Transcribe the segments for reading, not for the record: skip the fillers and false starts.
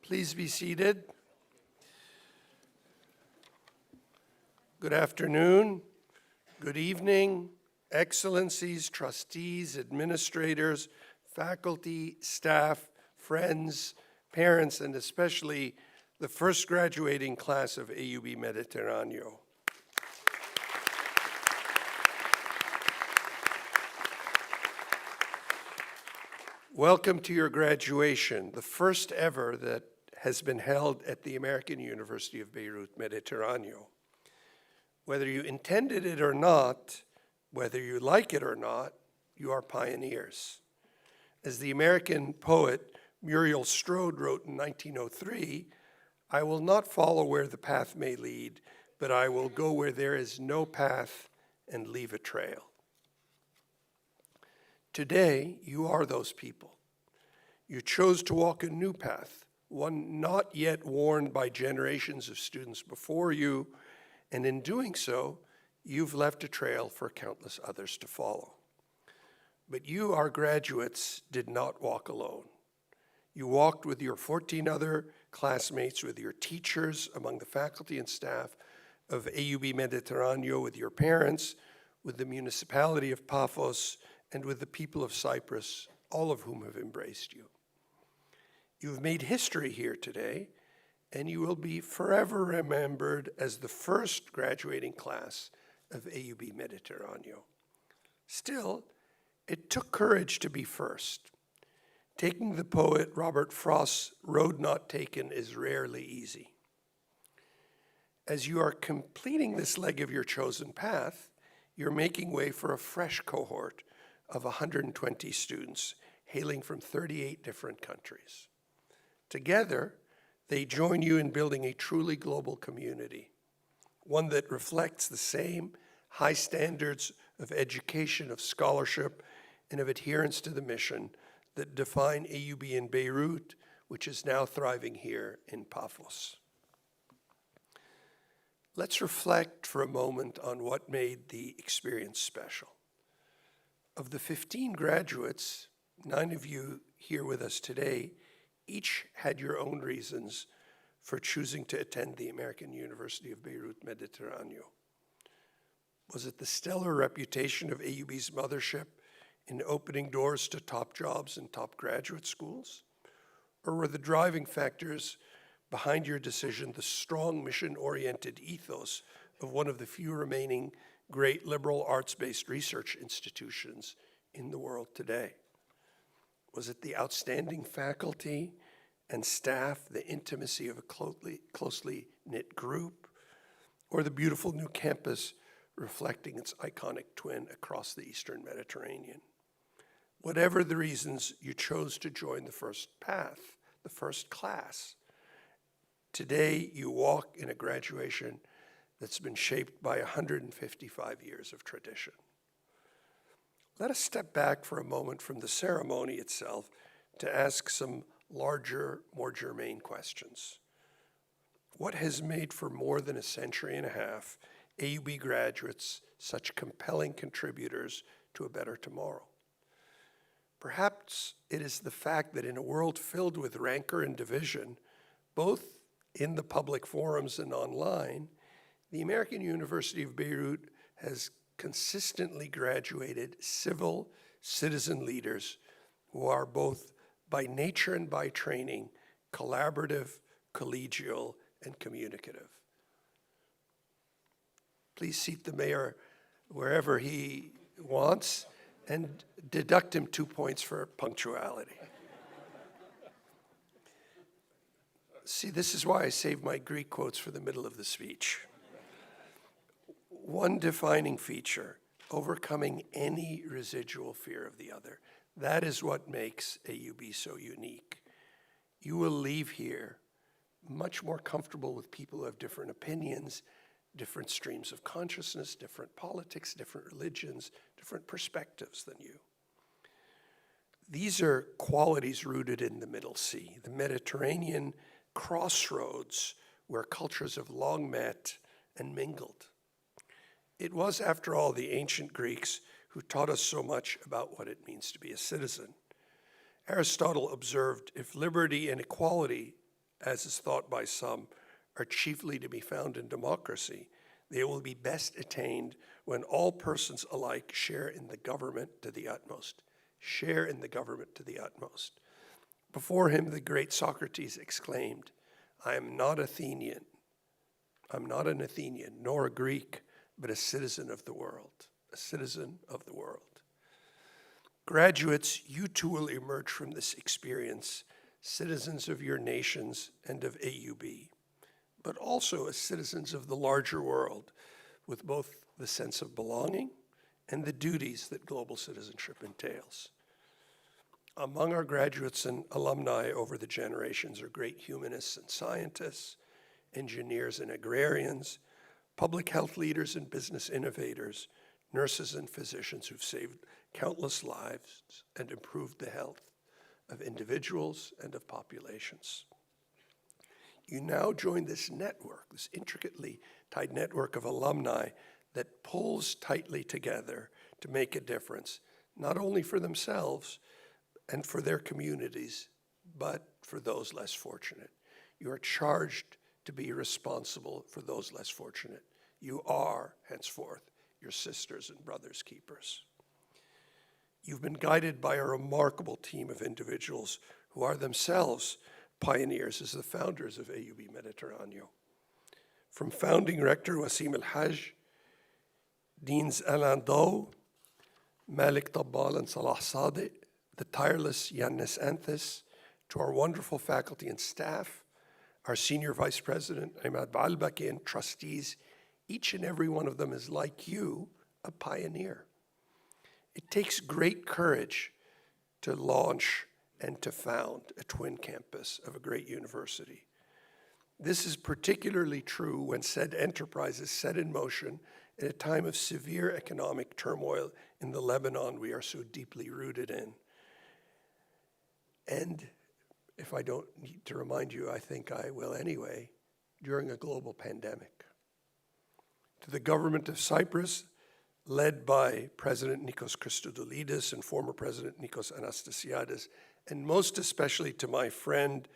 Please be seated. Good afternoon, good evening, excellencies, trustees, administrators, faculty, staff, friends, parents, and especially the first graduating class of AUB Mediterraneo. Welcome to your graduation, the first ever that has been held at the American University of Beirut, Mediterraneo. Whether you intended it or not, whether you like it or not, you are pioneers. As the American poet Muriel Strode wrote in 1903, "I will not follow where the path may lead, but I will go where there is no path and leave a trail." Today, you are those people. You chose to walk a new path, one not yet worn by generations of students before you, and in doing so, you've left a trail for countless others to follow. But you, our graduates, did not walk alone. You walked with your 14 other classmates, with your teachers, among the faculty and staff of AUB Mediterraneo, with your parents, with the municipality of Paphos, and with the people of Cyprus, all of whom have embraced you. You've made history here today, and you will be forever remembered as the first graduating class of AUB Mediterraneo. Still, it took courage to be first. Taking the poet Robert Frost's road not taken is rarely easy. As you are completing this leg of your chosen path, you're making way for a fresh cohort of 120 students hailing from 38 different countries. Together, they join you in building a truly global community, one that reflects the same high standards of education, of scholarship, and of adherence to the mission that define AUB in Beirut, which is now thriving here in Paphos. Let's reflect for a moment on what made the experience special. Of the 15 graduates, 9 of you here with us today each had your own reasons for choosing to attend the American University of Beirut, Mediterraneo. Was it the stellar reputation of AUB's mothership in opening doors to top jobs and top graduate schools? Or were the driving factors behind your decision the strong mission-oriented ethos of one of the few remaining great liberal arts-based research institutions in the world today? Was it the outstanding faculty and staff, the intimacy of a closely knit group, or the beautiful new campus reflecting its iconic twin across the Eastern Mediterranean. Whatever the reasons, you chose to join the first path, the first class. Today, you walk in a graduation that's been shaped by 155 years of tradition. Let us step back for a moment from the ceremony itself to ask some larger, more germane questions. What has made for more than a century and a half AUB graduates such compelling contributors to a better tomorrow? Perhaps it is the fact that in a world filled with rancor and division, both in the public forums and online, the American University of Beirut has consistently graduated civil citizen leaders who are both by nature and by training collaborative, collegial, and communicative. Please seat the mayor wherever he wants and deduct him 2 points for punctuality. See, this is why I save my Greek quotes for the middle of the speech. One defining feature, overcoming any residual fear of the other. That is what makes AUB so unique. You will leave here much more comfortable with people who have different opinions, different streams of consciousness, different politics, different religions, different perspectives than you. These are qualities rooted in the Middle Sea, the Mediterranean crossroads where cultures have long met and mingled. It was, after all, the ancient Greeks who taught us so much about what it means to be a citizen. Aristotle observed, if liberty and equality, as is thought by some, are chiefly to be found in democracy, they will be best attained when all persons alike share in the government to the utmost. Share in the government to the utmost. Before him, the great Socrates exclaimed, I am not Athenian. I'm not an Athenian, nor a Greek, but a citizen of the world, a citizen of the world. Graduates, you too will emerge from this experience, citizens of your nations and of AUB, but also as citizens of the larger world, with both the sense of belonging and the duties that global citizenship entails. Among our graduates and alumni over the generations are great humanists and scientists, engineers and agrarians, public health leaders and business innovators, nurses and physicians who've saved countless lives and improved the health of individuals and of populations. You now join this network, this intricately tied network of alumni that pulls tightly together to make a difference, not only for themselves and for their communities, but for those less fortunate. You are charged to be responsible for those less fortunate. You are, henceforth, your sisters and brothers' keepers. You've been guided by a remarkable team of individuals who are themselves pioneers as the founders of AUB Mediterraneo. From founding rector Wasim al-Hajj, Deans Alain Doe, Malik Tabbal and Salah Sadiq, the tireless Yannis Anthis, to our wonderful faculty and staff, our senior vice president, Imad Baalbaki, and trustees, each and every one of them is, like you, a pioneer. It takes great courage to launch and to found a twin campus of a great university. This is particularly true when said enterprise is set in motion at a time of severe economic turmoil in the Lebanon we are so deeply rooted in. And if I don't need to remind you, I think I will anyway, during a global pandemic. To the government of Cyprus, led by President Nikos Christodoulidis and former President Nikos Anastasiadis, and most especially to my friend,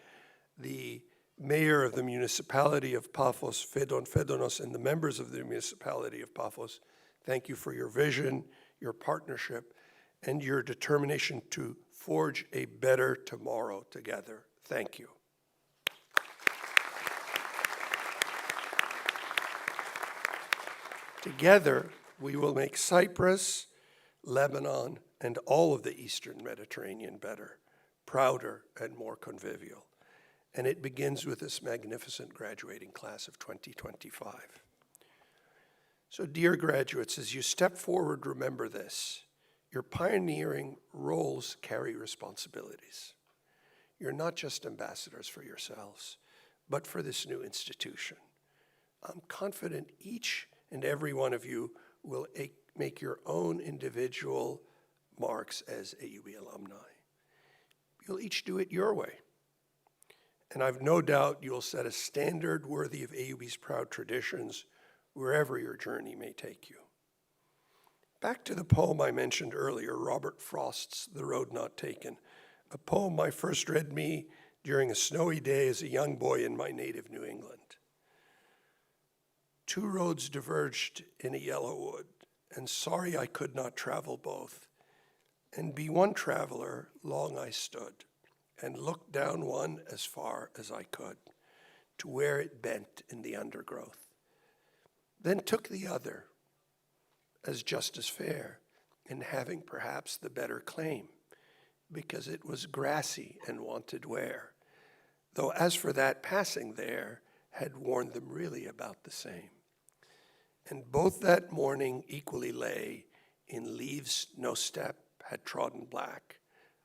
the mayor of the municipality of Paphos, Fedon Fedonos, and the members of the municipality of Paphos, thank you for your vision, your partnership, and your determination to forge a better tomorrow together. Thank you. Together, we will make Cyprus, Lebanon, and all of the Eastern Mediterranean better, prouder, and more convivial. And it begins with this magnificent graduating class of 2025. So dear graduates, as you step forward, remember this. Your pioneering roles carry responsibilities. You're not just ambassadors for yourselves, but for this new institution. I'm confident each and every one of you will make your own individual marks as AUB alumni. You'll each do it your way. And I've no doubt you'll set a standard worthy of AUB's proud traditions wherever your journey may take you. Back to the poem I mentioned earlier, Robert Frost's The Road Not Taken, a poem I first read me during a snowy day as a young boy in my native New England. Two roads diverged in a yellow wood, and sorry I could not travel both. And be one traveler, long I stood, and looked down one as far as I could, to where it bent in the undergrowth. Then took the other, as just as fair, and having perhaps the better claim, because it was grassy and wanted wear, though as for that passing there, had worn them really about the same. And both that morning equally lay, in leaves no step had trodden black.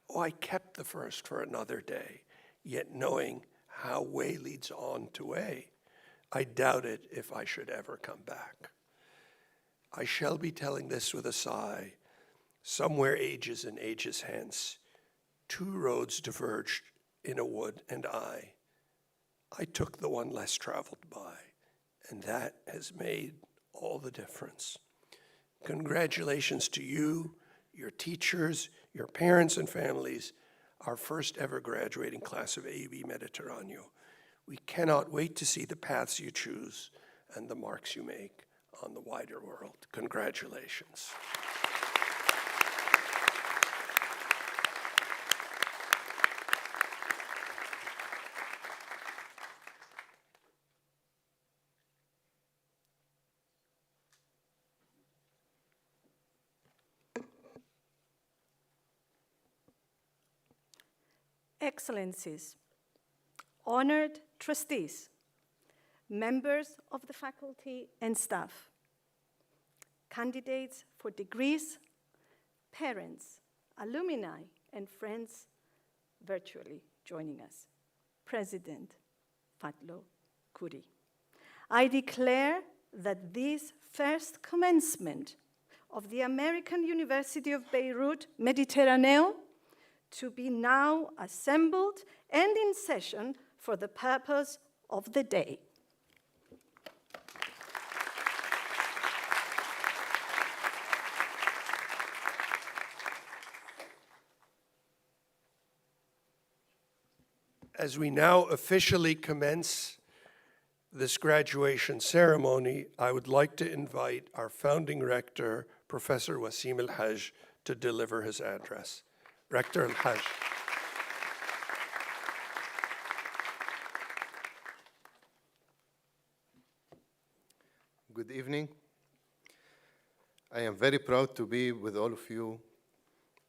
Oh, I kept the first for another day, yet knowing how way leads on to way, I doubted if I should ever come back. I shall be telling this with a sigh, somewhere ages and ages hence, two roads diverged in a wood, and I took the one less traveled by, and that has made all the difference. Congratulations to you, your teachers, your parents and families, our first ever graduating class of AUB Mediterraneo. We cannot wait to see the paths you choose and the marks you make on the wider world. Congratulations. Excellencies, honored trustees, members of the faculty and staff, candidates for degrees, parents, alumni, and friends virtually joining us, President Fatlo Kuri. I declare that this first commencement of the American University of Beirut, Mediterraneo, to be now assembled and in session for the purpose of the day. As we now officially commence this graduation ceremony, I would like to invite our founding rector, Professor Wasim Al-Haj, to deliver his address. Rector Al-Haj. Good evening. I am very proud to be with all of you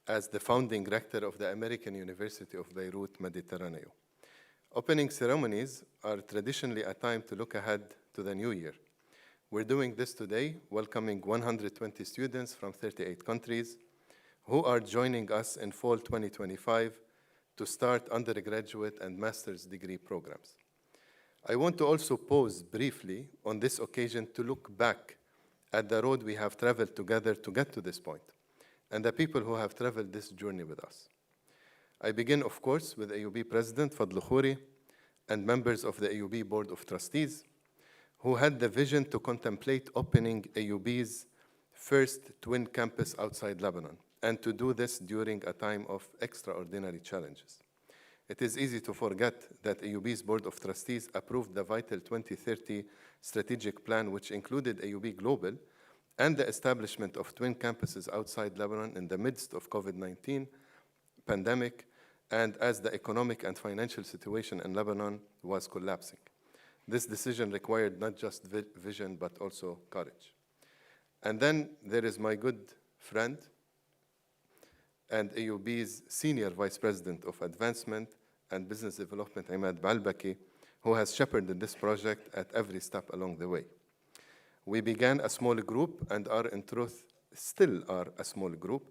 as the founding rector of the American University of Beirut, Mediterraneo. Opening ceremonies are traditionally a time to look ahead to the new year. We're doing this today, welcoming 120 students from 38 countries who are joining us in fall 2025 to start undergraduate and master's degree programs. I want to also pause briefly on this occasion to look back at the road we have traveled together to get to this point, and the people who have traveled this journey with us. I begin, of course, with AUB President Fadl Khouri and members of the AUB Board of Trustees, who had the vision to contemplate opening AUB's first twin campus outside Lebanon, and to do this during a time of extraordinary challenges. It is easy to forget that AUB's Board of Trustees approved the vital 2030 strategic plan, which included AUB Global and the establishment of twin campuses outside Lebanon in the midst of COVID-19 pandemic, and as the economic and financial situation in Lebanon was collapsing. This decision required not just vision, but also courage. And then there is my good friend and AUB's Senior Vice President of Advancement and Business Development, Imad Balbaki, who has shepherded this project at every step along the way. We began a small group and are in truth still are a small group,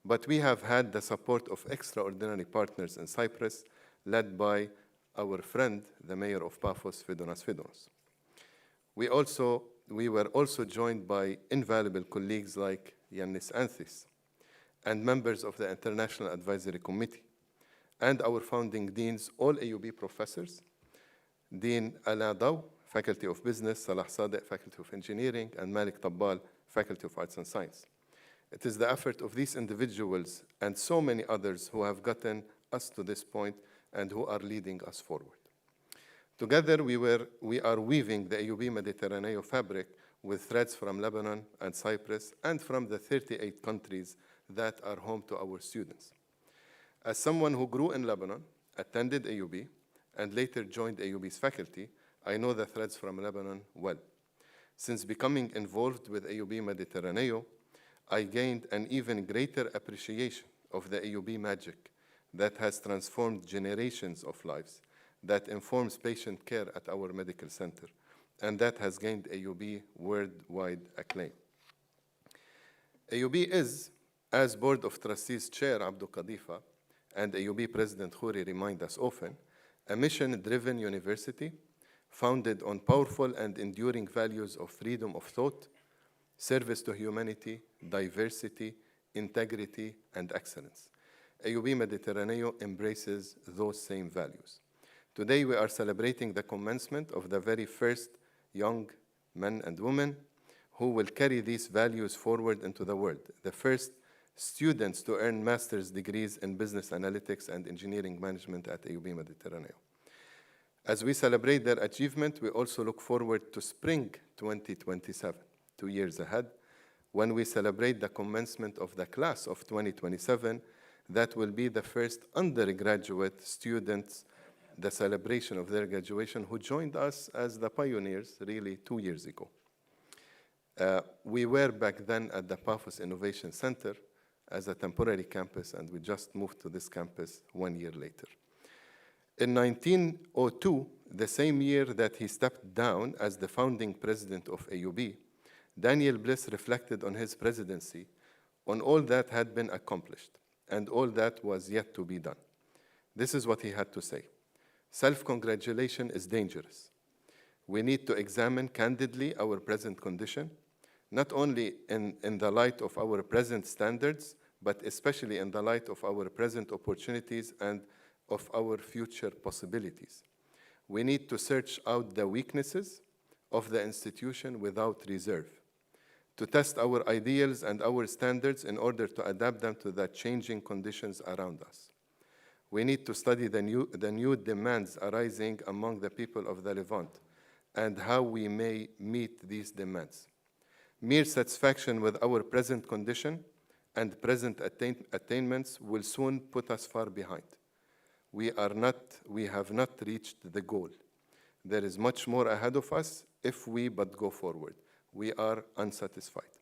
but we have had the support of extraordinary partners in Cyprus, led by our friend, the mayor of Paphos, Fidonas Fidonos. We were also joined by invaluable colleagues like Yannis Anthis and members of the International Advisory Committee, and our founding deans, all AUB professors, Dean Ala Daw, Faculty of Business, Salah Sadeh, Faculty of Engineering, and Malik Tabbal, Faculty of Arts and Science. It is the effort of these individuals and so many others who have gotten us to this point and who are leading us forward. Together, we are weaving the AUB Mediterraneo fabric with threads from Lebanon and Cyprus and from the 38 countries that are home to our students. As someone who grew in Lebanon, attended AUB, and later joined AUB's faculty, I know the threads from Lebanon well. Since becoming involved with AUB Mediterraneo, I gained an even greater appreciation of the AUB magic that has transformed generations of lives, that informs patient care at our medical center, and that has gained AUB worldwide acclaim. AUB is, as Board of Trustees Chair Abdul Qadifa and AUB President Khouri remind us often, a mission-driven university founded on powerful and enduring values of freedom of thought, service to humanity, diversity, integrity, and excellence. AUB Mediterraneo embraces those same values. Today, we are celebrating the commencement of the very first young men and women who will carry these values forward into the world, the first students to earn master's degrees in business analytics and engineering management at AUB Mediterraneo. As we celebrate their achievement, we also look forward to spring 2027, 2 years ahead, when we celebrate the commencement of the class of 2027 that will be the first undergraduate students, the celebration of their graduation, who joined us as the pioneers really 2 years ago. We were back then at the Paphos Innovation Center as a temporary campus, and we just moved to this campus 1 year later. In 1902, the same year that he stepped down as the founding president of AUB, Daniel Bliss reflected on his presidency, on all that had been accomplished, and all that was yet to be done. This is what he had to say. Self-congratulation is dangerous. We need to examine candidly our present condition, not only in the light of our present standards, but especially in the light of our present opportunities and of our future possibilities. We need to search out the weaknesses of the institution without reserve, to test our ideals and our standards in order to adapt them to the changing conditions around us. We need to study the new demands arising among the people of the Levant and how we may meet these demands. Mere satisfaction with our present condition and present attainments will soon put us far behind. We have not reached the goal. There is much more ahead of us if we but go forward. We are unsatisfied.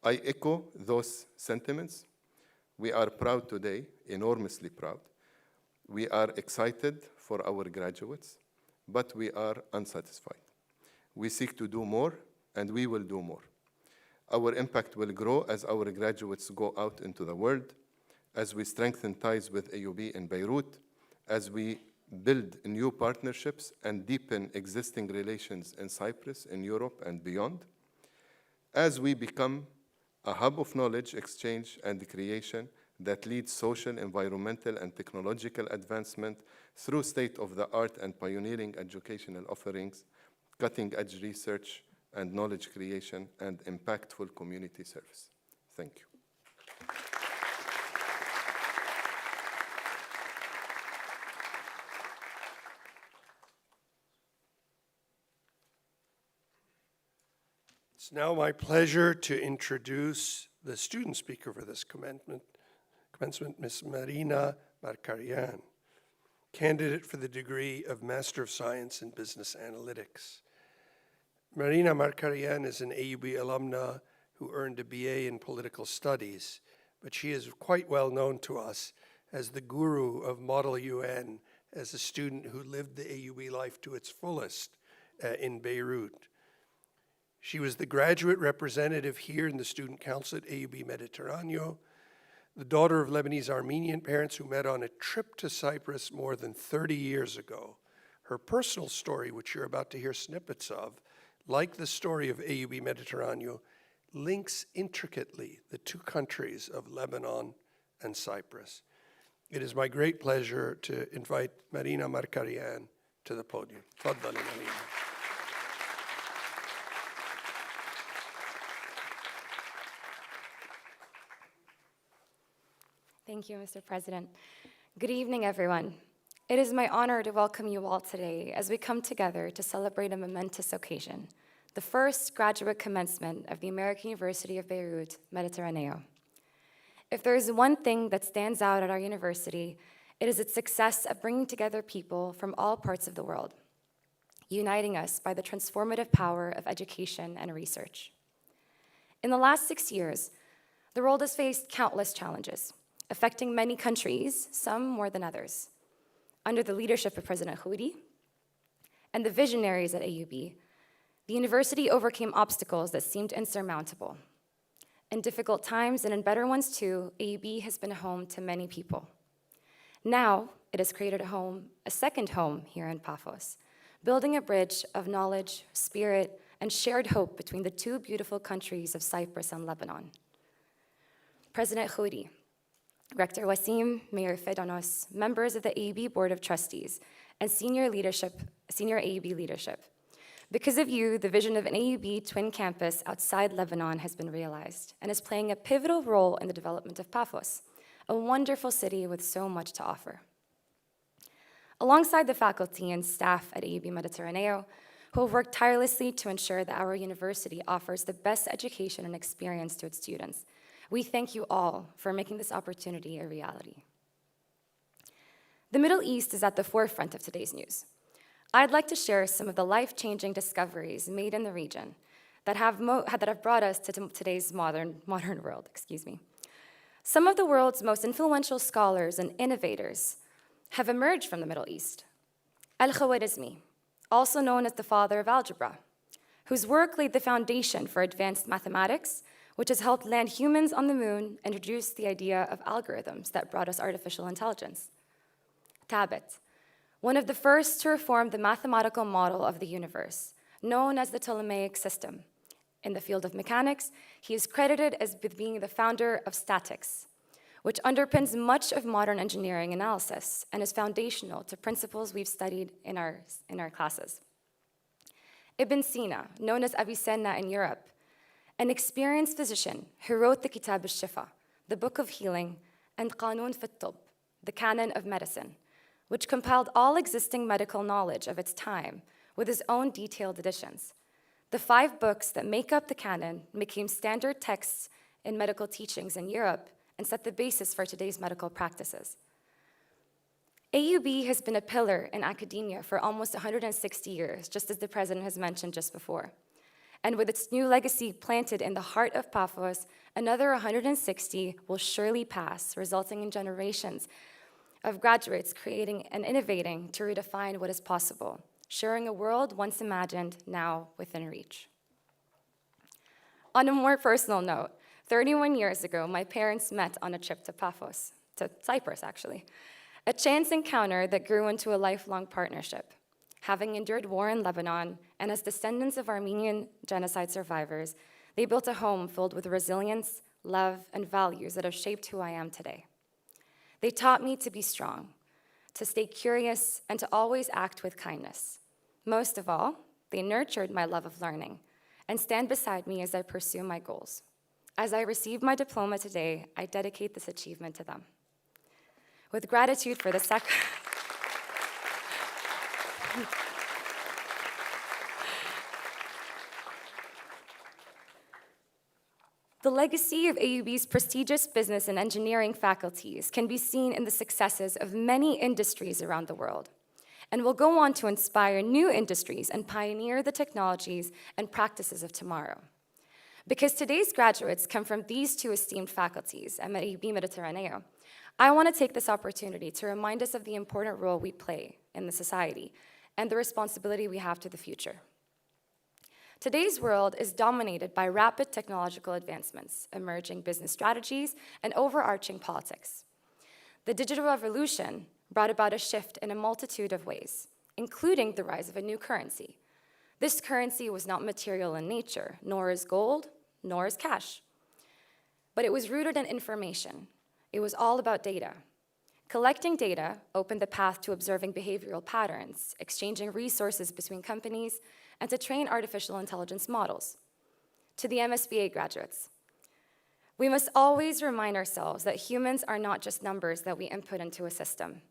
I echo those sentiments. We are proud today, enormously proud. We are excited for our graduates, but we are unsatisfied. We seek to do more, and we will do more. Our impact will grow as our graduates go out into the world, as we strengthen ties with AUB in Beirut, as we build new partnerships and deepen existing relations in Cyprus, in Europe, and beyond, as we become a hub of knowledge exchange and creation that leads social, environmental, and technological advancement through state-of-the-art and pioneering educational offerings, cutting-edge research and knowledge creation, and impactful community service. Thank you. It's now my pleasure to introduce the student speaker for this commencement, Ms. Marina Markarian, candidate for the degree of Master of Science in Business Analytics. Marina Markarian is an AUB alumna who earned a BA in Political Studies, but she is quite well known to us as the guru of Model UN, as a student who lived the AUB life to its fullest in Beirut. She was the graduate representative here in the Student Council at AUB Mediterraneo, the daughter of Lebanese Armenian parents who met on a trip to Cyprus more than 30 years ago. Her personal story, which you're about to hear snippets of, like the story of AUB Mediterraneo, links intricately the two countries of Lebanon and Cyprus. It is my great pleasure to invite Marina Markarian to the podium. Tfaddali, Marina. Thank you, Mr. President. Good evening, everyone. It is my honor to welcome you all today as we come together to celebrate a momentous occasion, the first graduate commencement of the American University of Beirut, Mediterraneo. If there is one thing that stands out at our university, it is its success at bringing together people from all parts of the world, uniting us by the transformative power of education and research. In the last 6 years, the world has faced countless challenges, affecting many countries, some more than others. Under the leadership of President Khouri and the visionaries at AUB, the university overcame obstacles that seemed insurmountable. In difficult times, and in better ones too, AUB has been a home to many people. Now, it has created a second home here in Paphos, building a bridge of knowledge, spirit, and shared hope between the two beautiful countries of Cyprus and Lebanon. President Khouri, Rector Wasim, Mayor Fedanos, members of the AUB Board of Trustees, and senior AUB leadership. Because of you, the vision of an AUB twin campus outside Lebanon has been realized and is playing a pivotal role in the development of Paphos, a wonderful city with so much to offer. Alongside the faculty and staff at AUB Mediterraneo, who have worked tirelessly to ensure that our university offers the best education and experience to its students, we thank you all for making this opportunity a reality. The Middle East is at the forefront of today's news. I'd like to share some of the life-changing discoveries made in the region that have brought us to today's modern world. Some of the world's most influential scholars and innovators have emerged from the Middle East. Al-Khwarizmi, also known as the father of algebra, whose work laid the foundation for advanced mathematics, which has helped land humans on the moon and introduced the idea of algorithms that brought us artificial intelligence. Thabit, one of the first to reform the mathematical model of the universe, known as the Ptolemaic system. In the field of mechanics, he is credited as being the founder of statics, which underpins much of modern engineering analysis and is foundational to principles we've studied in our classes. Ibn Sina, known as Avicenna in Europe, an experienced physician who wrote the Kitab al-Shifa, the Book of Healing, and Qanun fi at-Tibb, the Canon of Medicine, which compiled all existing medical knowledge of its time with his own detailed additions. The 5 books that make up the canon became standard texts in medical teachings in Europe and set the basis for today's medical practices. AUB has been a pillar in academia for almost 160 years, just as the president has mentioned just before. And with its new legacy planted in the heart of Paphos, another 160 will surely pass, resulting in generations of graduates creating and innovating to redefine what is possible, sharing a world once imagined, now within reach. On a more personal note, 31 years ago, my parents met on a trip to Paphos, to Cyprus actually, a chance encounter that grew into a lifelong partnership. Having endured war in Lebanon, and as descendants of Armenian genocide survivors, they built a home filled with resilience, love, and values that have shaped who I am today. They taught me to be strong, to stay curious, and to always act with kindness. Most of all, they nurtured my love of learning and stand beside me as I pursue my goals. As I receive my diploma today, I dedicate this achievement to them. With gratitude for the The legacy of AUB's prestigious business and engineering faculties can be seen in the successes of many industries around the world, and will go on to inspire new industries and pioneer the technologies and practices of tomorrow. Because today's graduates come from these 2 esteemed faculties at AUB Mediterraneo, I want to take this opportunity to remind us of the important role we play in the society and the responsibility we have to the future. Today's world is dominated by rapid technological advancements, emerging business strategies, and overarching politics. The digital revolution brought about a shift in a multitude of ways, including the rise of a new currency. This currency was not material in nature, nor is gold, nor is cash. But it was rooted in information. It was all about data. Collecting data opened the path to observing behavioral patterns, exchanging resources between companies, and to train artificial intelligence models. To the MSBA graduates, we must always remind ourselves that humans are not just numbers that we input into a system.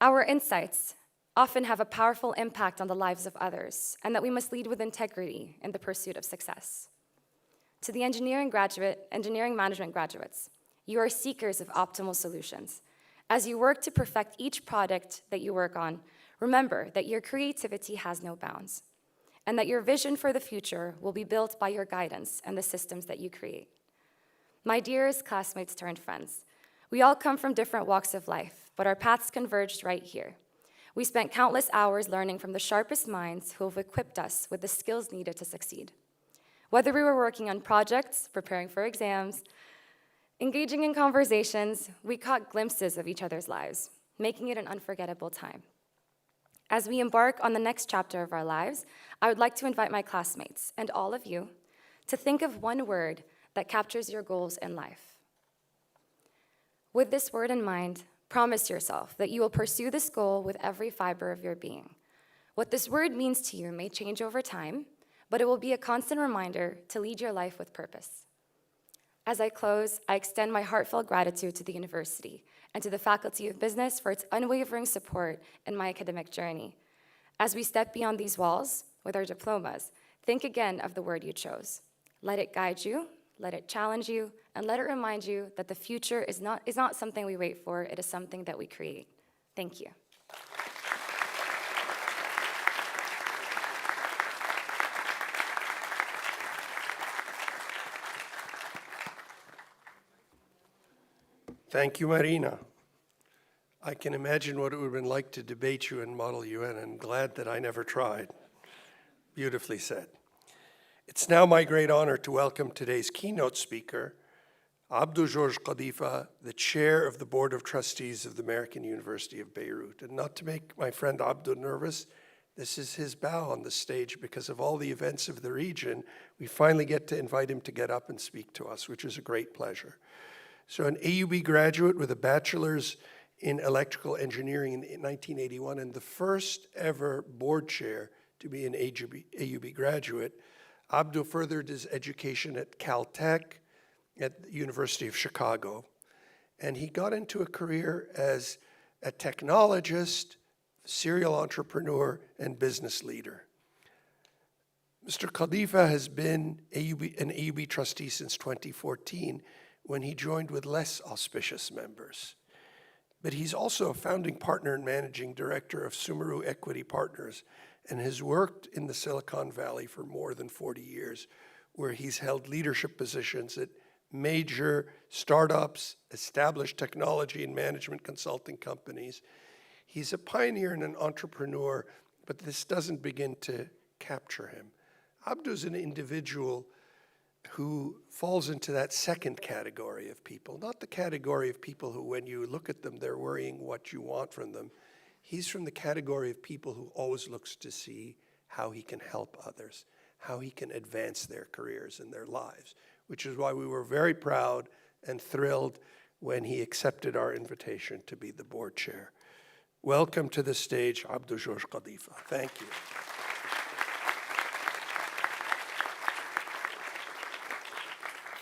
Our insights often have a powerful impact on the lives of others, and that we must lead with integrity in the pursuit of success. To the engineering management graduates, you are seekers of optimal solutions. As you work to perfect each product that you work on, remember that your creativity has no bounds, and that your vision for the future will be built by your guidance and the systems that you create. My dearest classmates turned friends, we all come from different walks of life, but our paths converged right here. We spent countless hours learning from the sharpest minds who have equipped us with the skills needed to succeed. Whether we were working on projects, preparing for exams, engaging in conversations, we caught glimpses of each other's lives, making it an unforgettable time. As we embark on the next chapter of our lives, I would like to invite my classmates and all of you to think of one word that captures your goals in life. With this word in mind, promise yourself that you will pursue this goal with every fiber of your being. What this word means to you may change over time, but it will be a constant reminder to lead your life with purpose. As I close, I extend my heartfelt gratitude to the university and to the Faculty of Business for its unwavering support in my academic journey. As we step beyond these walls with our diplomas, think again of the word you chose. Let it guide you, let it challenge you, and let it remind you that the future is not something we wait for, it is something that we create. Thank you. Thank you, Marina. I can imagine what it would have been like to debate you in Model UN, and glad that I never tried. Beautifully said. It's now my great honor to welcome today's keynote speaker, Abdou Georges Khalifa, the chair of the Board of Trustees of the American University of Beirut. And not to make my friend Abdou nervous, this is his bow on the stage because of all the events of the region. We finally get to invite him to get up and speak to us, which is a great pleasure. So an AUB graduate with a bachelor's in electrical engineering in 1981 and the first ever board chair to be an AUB graduate, Abdou furthered his education at Caltech at the University of Chicago. And he got into a career as a technologist, serial entrepreneur, and business leader. Mr. Khalifa has been an AUB trustee since 2014, when he joined with less auspicious members. But he's also a founding partner and managing director of Sumeru Equity Partners and has worked in the Silicon Valley for more than 40 years, where he's held leadership positions at major startups, established technology and management consulting companies. He's a pioneer and an entrepreneur, but this doesn't begin to capture him. Abdou's an individual who falls into that second category of people, not the category of people who, when you look at them, they're worrying what you want from them. He's from the category of people who always looks to see how he can help others, how he can advance their careers and their lives, which is why we were very proud and thrilled when he accepted our invitation to be the board chair. Welcome to the stage, Abdou Georges Khalifa. Thank you.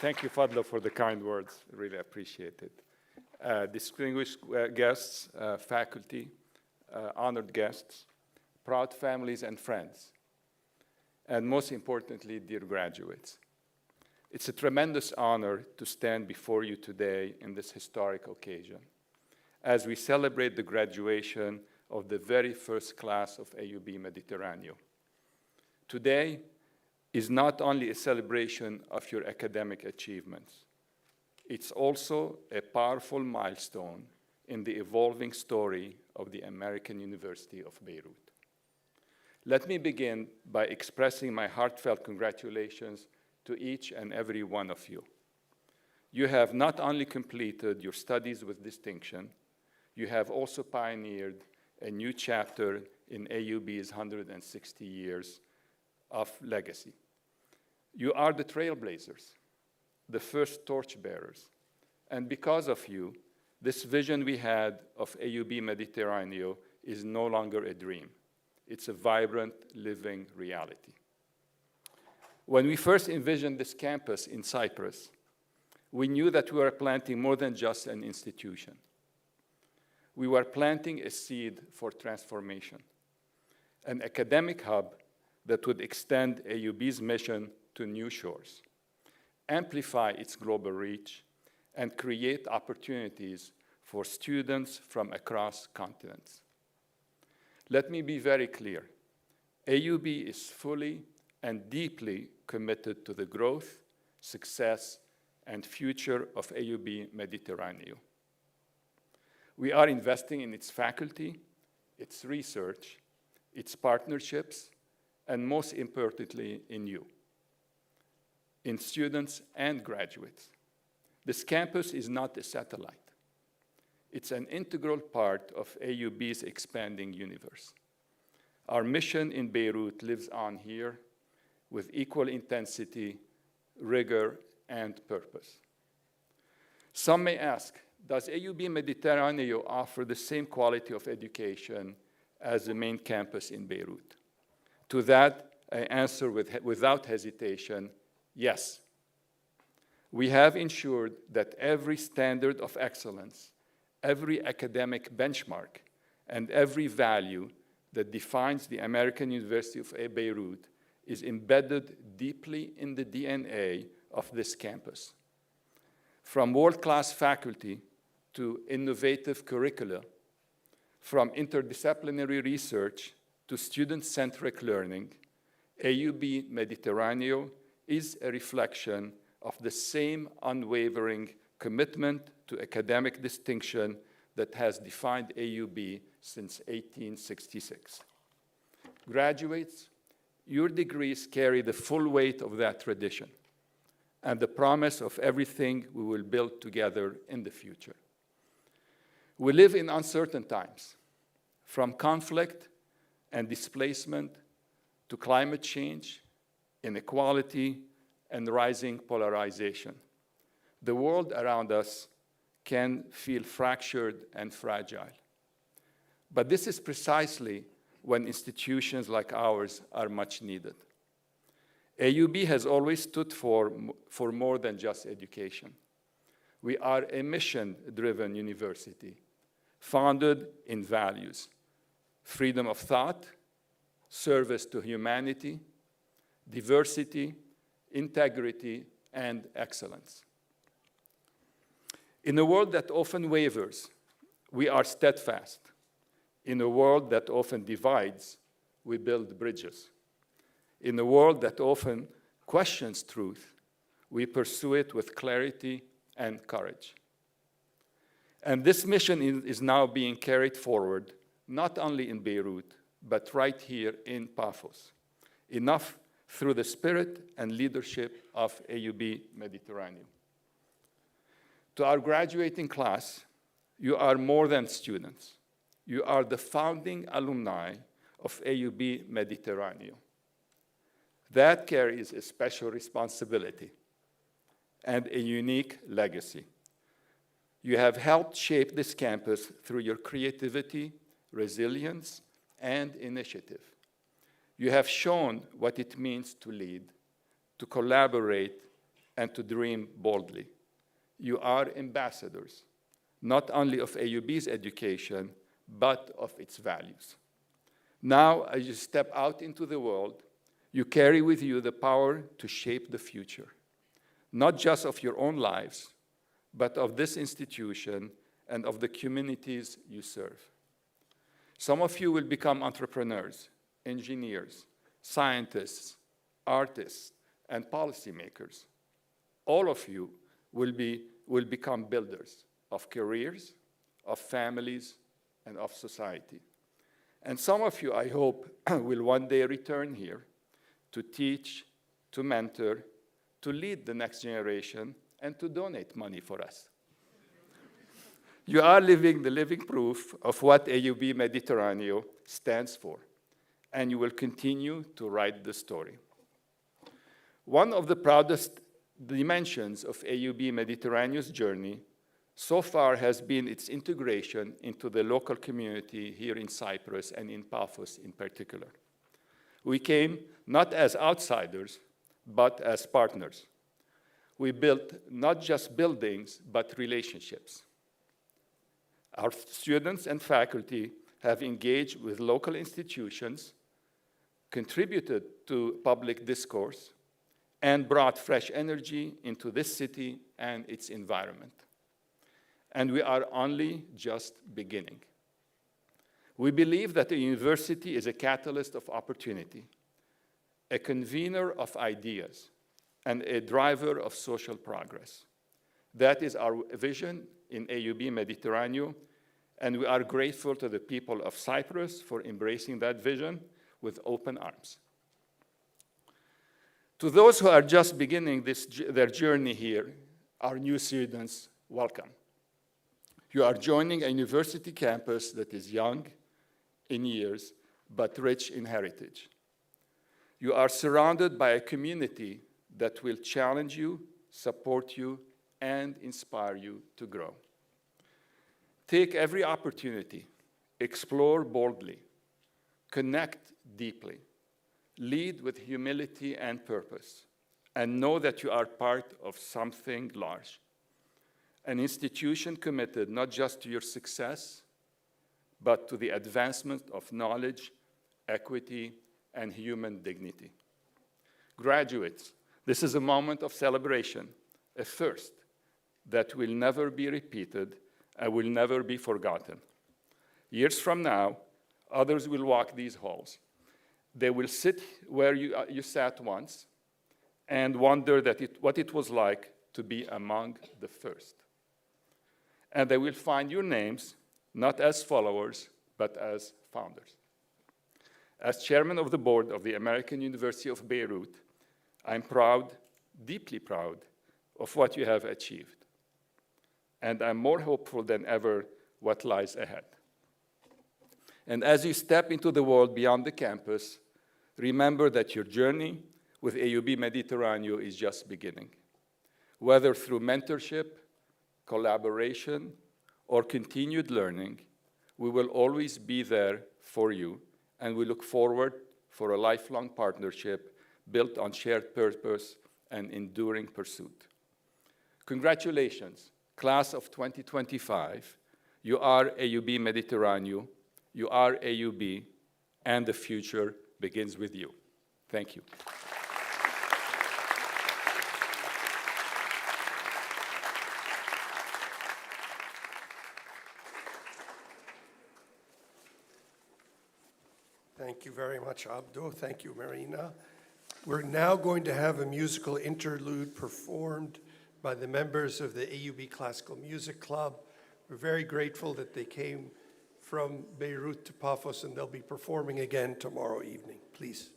Thank you, Fadlo, for the kind words. Really appreciate it. Distinguished guests, faculty, honored guests, proud families and friends, and most importantly, dear graduates. It's a tremendous honor to stand before you today in this historic occasion as we celebrate the graduation of the very first class of AUB Mediterraneo. Today is not only a celebration of your academic achievements, it's also a powerful milestone in the evolving story of the American University of Beirut. Let me begin by expressing my heartfelt congratulations to each and every one of you. You have not only completed your studies with distinction, you have also pioneered a new chapter in AUB's 160 years of legacy. You are the trailblazers, the first torchbearers, and because of you, this vision we had of AUB Mediterraneo is no longer a dream. It's a vibrant, living reality. When we first envisioned this campus in Cyprus, we knew that we were planting more than just an institution. We were planting a seed for transformation, an academic hub that would extend AUB's mission to new shores, amplify its global reach, and create opportunities for students from across continents. Let me be very clear. AUB is fully and deeply committed to the growth, success, and future of AUB Mediterraneo. We are investing in its faculty, its research, its partnerships, and most importantly, in you, in students and graduates. This campus is not a satellite. It's an integral part of AUB's expanding universe. Our mission in Beirut lives on here with equal intensity, rigor, and purpose. Some may ask, does AUB Mediterraneo offer the same quality of education as the main campus in Beirut? To that, I answer without hesitation, yes. We have ensured that every standard of excellence, every academic benchmark, and every value that defines the American University of Beirut is embedded deeply in the DNA of this campus. From world-class faculty to innovative curricula, from interdisciplinary research to student-centric learning, AUB Mediterraneo is a reflection of the same unwavering commitment to academic distinction that has defined AUB since 1866. Graduates, your degrees carry the full weight of that tradition and the promise of everything we will build together in the future. We live in uncertain times, from conflict and displacement to climate change, inequality, and rising polarization. The world around us can feel fractured and fragile. But this is precisely when institutions like ours are much needed. AUB has always stood for more than just education. We are a mission-driven university, founded in values: freedom of thought, service to humanity, diversity, integrity, and excellence. In a world that often wavers, we are steadfast. In a world that often divides, we build bridges. In a world that often questions truth, we pursue it with clarity and courage. And this mission is now being carried forward, not only in Beirut, but right here in Paphos, enough through the spirit and leadership of AUB Mediterraneo. To our graduating class, you are more than students. You are the founding alumni of AUB Mediterraneo. That carries a special responsibility and a unique legacy. You have helped shape this campus through your creativity, resilience, and initiative. You have shown what it means to lead, to collaborate, and to dream boldly. You are ambassadors, not only of AUB's education, but of its values. Now, as you step out into the world, you carry with you the power to shape the future, not just of your own lives, but of this institution and of the communities you serve. Some of you will become entrepreneurs, engineers, scientists, artists, and policymakers. All of you will become builders of careers, of families, and of society. And some of you, I hope, will one day return here to teach, to mentor, to lead the next generation, and to donate money for us. You are living the living proof of what AUB Mediterraneo stands for, and you will continue to write the story. One of the proudest dimensions of AUB Mediterraneo's journey so far has been its integration into the local community here in Cyprus and in Paphos in particular. We came not as outsiders, but as partners. We built not just buildings, but relationships. Our students and faculty have engaged with local institutions, contributed to public discourse, and brought fresh energy into this city and its environment. And we are only just beginning. We believe that a university is a catalyst of opportunity, a convener of ideas, and a driver of social progress. That is our vision in AUB Mediterraneo, and we are grateful to the people of Cyprus for embracing that vision with open arms. To those who are just beginning their journey here, our new students, welcome. You are joining a university campus that is young in years, but rich in heritage. You are surrounded by a community that will challenge you, support you, and inspire you to grow. Take every opportunity, explore boldly, connect deeply, lead with humility and purpose, and know that you are part of something large. An institution committed not just to your success, but to the advancement of knowledge, equity, and human dignity. Graduates, this is a moment of celebration, a first that will never be repeated and will never be forgotten. Years from now, others will walk these halls. They will sit where you sat once and wonder what it was like to be among the first. And they will find your names not as followers, but as founders. As chairman of the board of the American University of Beirut, I'm proud, deeply proud, of what you have achieved. And I'm more hopeful than ever what lies ahead. And as you step into the world beyond the campus, remember that your journey with AUB Mediterraneo is just beginning. Whether through mentorship, collaboration, or continued learning, we will always be there for you, and we look forward for a lifelong partnership built on shared purpose and enduring pursuit. Congratulations, class of 2025. You are AUB Mediterraneo, you are AUB, and the future begins with you. Thank you. Thank you very much, Abdo. Thank you, Marina. We're now going to have a musical interlude performed by the members of the AUB Classical Music Club. We're very grateful that they came from Beirut to Paphos, and they'll be performing again tomorrow evening. Please.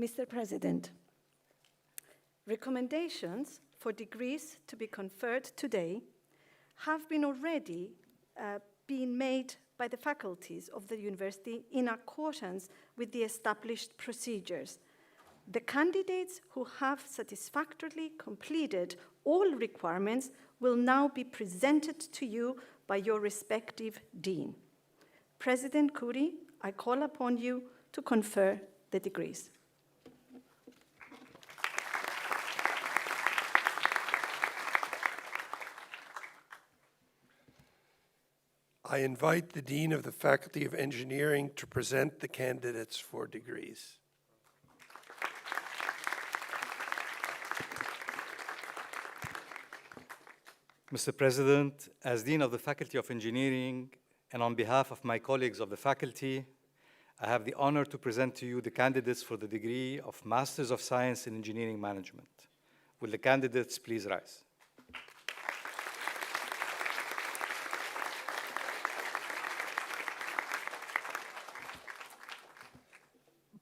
Mr. President, recommendations for degrees to be conferred today have been already been made by the faculties of the university in accordance with the established procedures. The candidates who have satisfactorily completed all requirements will now be presented to you by your respective dean. President Kuri, I call upon you to confer the degrees. I invite the Dean of the Faculty of Engineering to present the candidates for degrees. Mr. President, as Dean of the Faculty of Engineering, and on behalf of my colleagues of the faculty, I have the honor to present to you the candidates for the degree of Masters of Science in Engineering Management. Will the candidates please rise?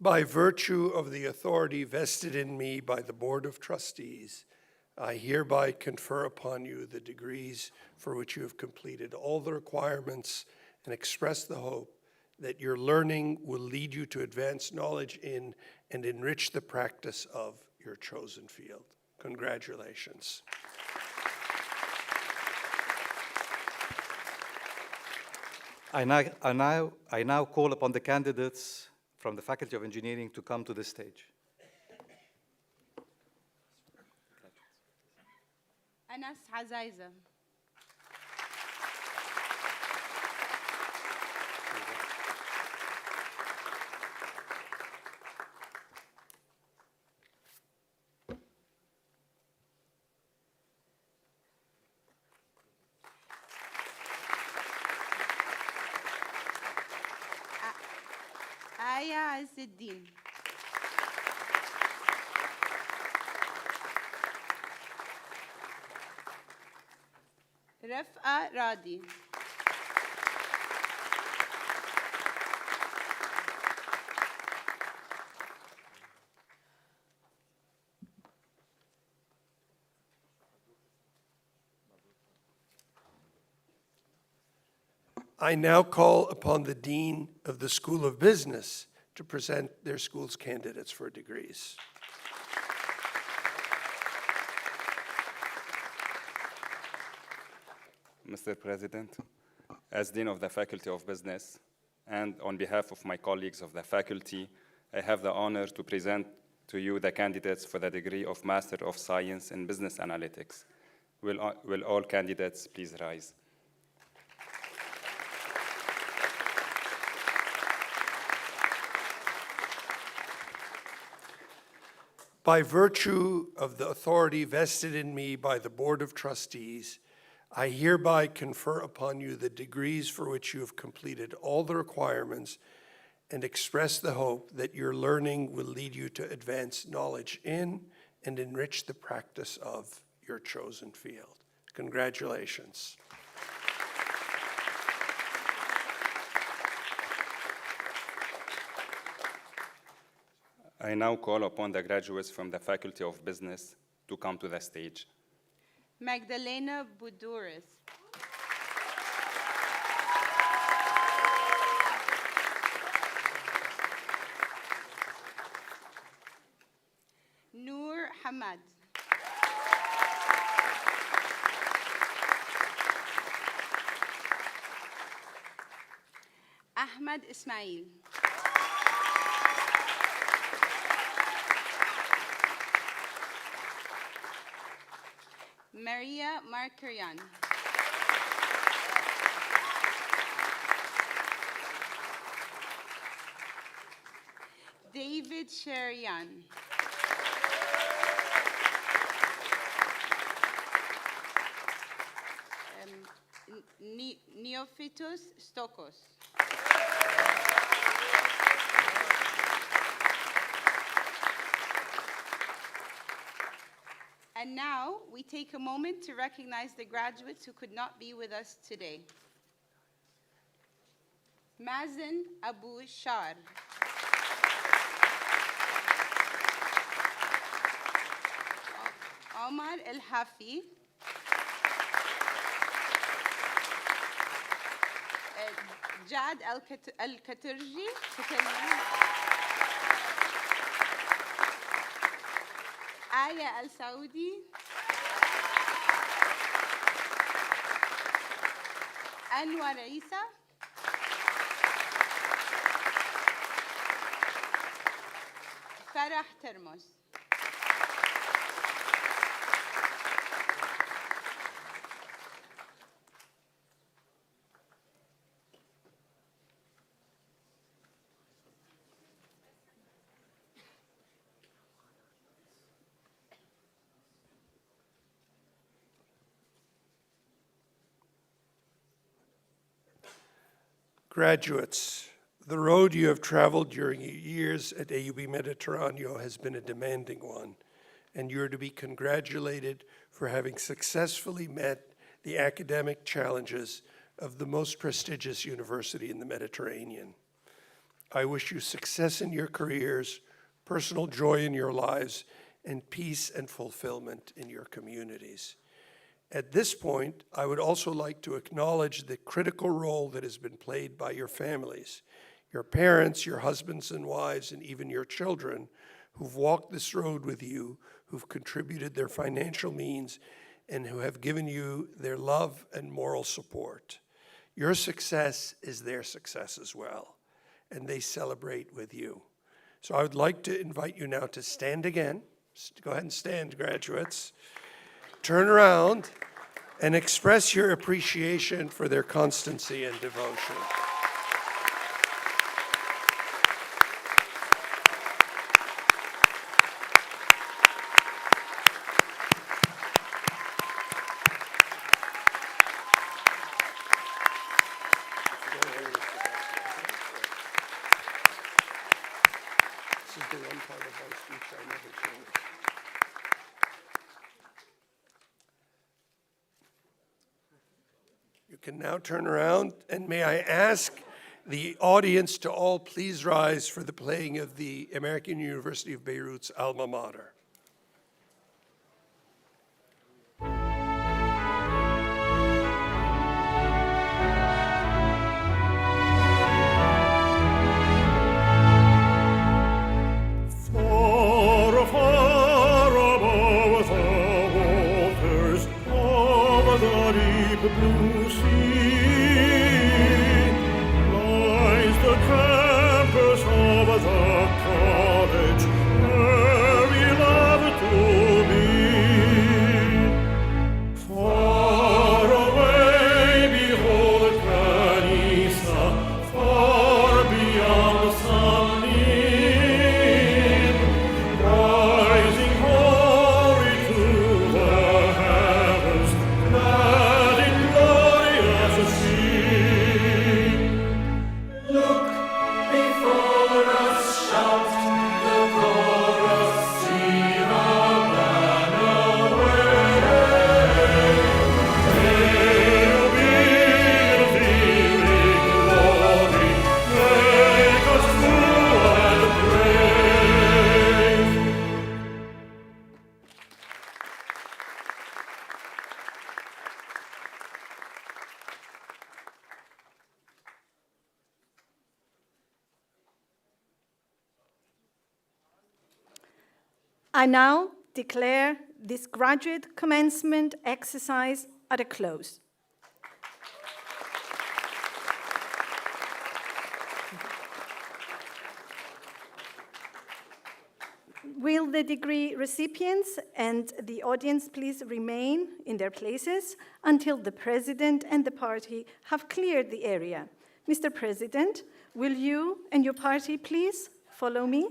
By virtue of the authority vested in me by the Board of Trustees, I hereby confer upon you the degrees for which you have completed all the requirements and express the hope that your learning will lead you to advance knowledge in and enrich the practice of your chosen field. Congratulations. I now call upon the candidates from the Faculty of Engineering to come to the stage. Anas Hazaiza. Aya Azzeddin. Raf'a Radi. I now call upon the Dean of the School of Business to present their school's candidates for degrees. Mr. President, as Dean of the Faculty of Business, and on behalf of my colleagues of the faculty, I have the honor to present to you the candidates for the degree of Master of Science in Business Analytics. Will all candidates please rise? By virtue of the authority vested in me by the Board of Trustees, I hereby confer upon you the degrees for which you have completed all the requirements and express the hope that your learning will lead you to advance knowledge in and enrich the practice of your chosen field. Congratulations. I now call upon the graduates from the Faculty of Business to come to the stage. Magdalena Buduris. Noor Hamad. Ahmad Ismail. Maria Markarian. David Sherian. Neophytos Stokos. And now we take a moment to recognize the graduates who could not be with us today. Mazen Abu Shar. Anwar El-Hafi, Jad El-Katerji, Aya El-Saudi, Anwar Isa, Farah Termos. Graduates, the road you have traveled during your years at AUB Mediterraneo has been a demanding one, and you're to be congratulated for having successfully met the academic challenges of the most prestigious university in the Mediterranean. I wish you success in your careers, personal joy in your lives, and peace and fulfillment in your communities. At this point, I would also like to acknowledge the critical role that has been played by your families, your parents, your husbands and wives, and even your children who've walked this road with you, who've contributed their financial means, and who have given you their love and moral support. Your success is their success as well, and they celebrate with you. So I would like to invite you now to stand again. Go ahead and stand, graduates. Turn around and express your appreciation for their constancy and devotion. This is the one part of my speech I never changed. You can now turn around, and may I ask the audience to all please rise for the playing of the American University of Beirut's alma mater. Far, far above the waters of the deep blue sea lies the campus of the college where we love to be. Far away, behold Canisa, far beyond the sunbeam, rising hoary to the heavens, clad in glorious sea. Look before us, shout the chorus, see the banner wave. Hail, be glory, make us true and brave. I now declare this graduate commencement exercise at a close. Will the degree recipients and the audience please remain in their places until the President and the party have cleared the area? Mr. President, will you and your party please follow me?